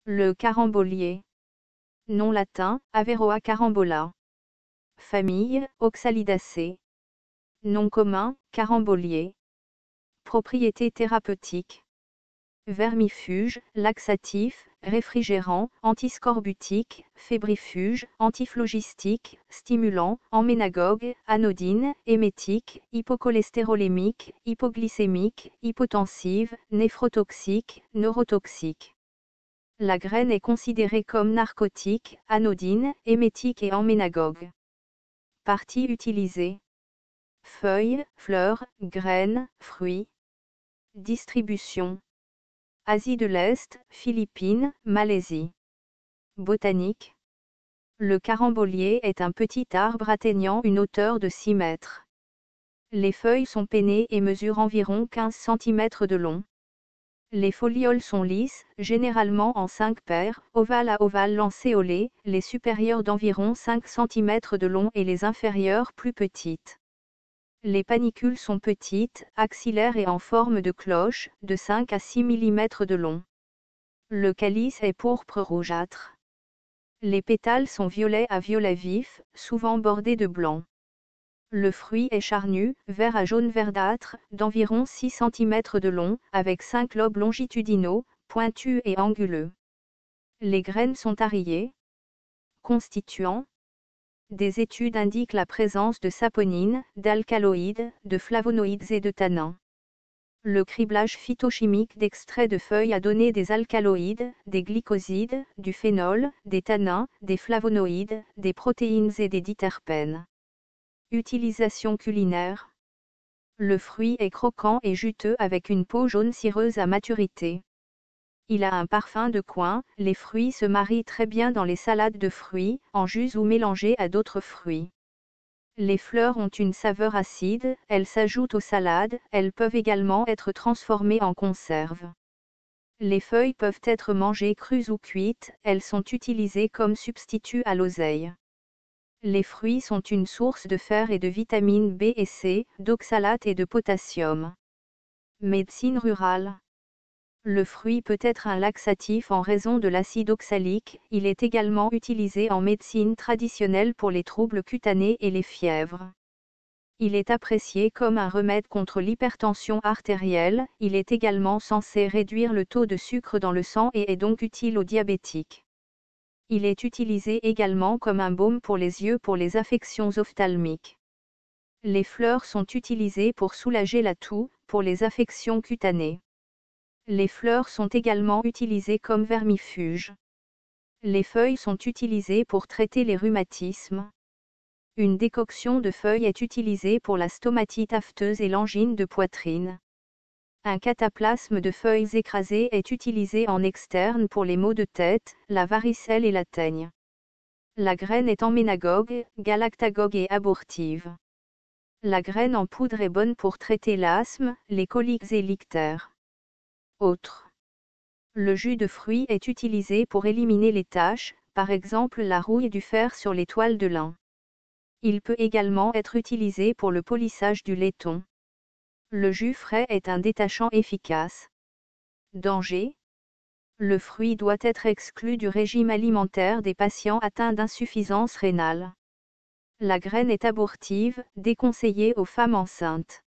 Le carambolier. Nom latin, Averrhoa carambola. Famille, Oxalidacées. Nom commun, carambolier. Propriétés thérapeutiques. Vermifuge, laxatif, réfrigérant, antiscorbutique, fébrifuge, antiphlogistique, stimulant, emménagogue, anodine, émétique, hypocholestérolémique, hypoglycémique, hypotensive, néphrotoxique, neurotoxique. La graine est considérée comme narcotique, anodine, émétique et emménagogue. Parties utilisées. Feuilles, fleurs, graines, fruits. Distribution. Asie de l'Est, Philippines, Malaisie. Botanique. Le carambolier est un petit arbre atteignant une hauteur de 6 mètres. Les feuilles sont pennées et mesurent environ 15 cm de long. Les folioles sont lisses, généralement en 5 paires, ovales à ovales lancéolées, les supérieures d'environ 5 cm de long et les inférieures plus petites. Les panicules sont petites, axillaires et en forme de cloche, de 5 à 6 mm de long. Le calice est pourpre rougeâtre. Les pétales sont violets à violet vif, souvent bordés de blanc. Le fruit est charnu, vert à jaune verdâtre, d'environ 6 cm de long, avec 5 lobes longitudinaux, pointus et anguleux. Les graines sont ariées. Constituants. Des études indiquent la présence de saponines, d'alcaloïdes, de flavonoïdes et de tannins. Le criblage phytochimique d'extraits de feuilles a donné des alcaloïdes, des glycosides, du phénol, des tannins, des flavonoïdes, des protéines et des diterpènes. Utilisation culinaire. Le fruit est croquant et juteux avec une peau jaune cireuse à maturité. Il a un parfum de coin, les fruits se marient très bien dans les salades de fruits, en jus ou mélangés à d'autres fruits. Les fleurs ont une saveur acide, elles s'ajoutent aux salades, elles peuvent également être transformées en conserve. Les feuilles peuvent être mangées crues ou cuites, elles sont utilisées comme substitut à l'oseille. Les fruits sont une source de fer et de vitamines B et C, d'oxalate et de potassium. Médecine rurale. Le fruit peut être un laxatif en raison de l'acide oxalique, il est également utilisé en médecine traditionnelle pour les troubles cutanés et les fièvres. Il est apprécié comme un remède contre l'hypertension artérielle, il est également censé réduire le taux de sucre dans le sang et est donc utile aux diabétiques. Il est utilisé également comme un baume pour les yeux pour les affections ophtalmiques. Les fleurs sont utilisées pour soulager la toux, pour les affections cutanées. Les fleurs sont également utilisées comme vermifuge. Les feuilles sont utilisées pour traiter les rhumatismes. Une décoction de feuilles est utilisée pour la stomatite afteuse et l'angine de poitrine. Un cataplasme de feuilles écrasées est utilisé en externe pour les maux de tête, la varicelle et la teigne. La graine est emménagogue, galactagogue et abortive. La graine en poudre est bonne pour traiter l'asthme, les coliques et l'ictère. Autres. Le jus de fruits est utilisé pour éliminer les taches, par exemple la rouille du fer sur les toiles de lin. Il peut également être utilisé pour le polissage du laiton. Le jus frais est un détachant efficace. Danger. Le fruit doit être exclu du régime alimentaire des patients atteints d'insuffisance rénale. La graine est abortive, déconseillée aux femmes enceintes.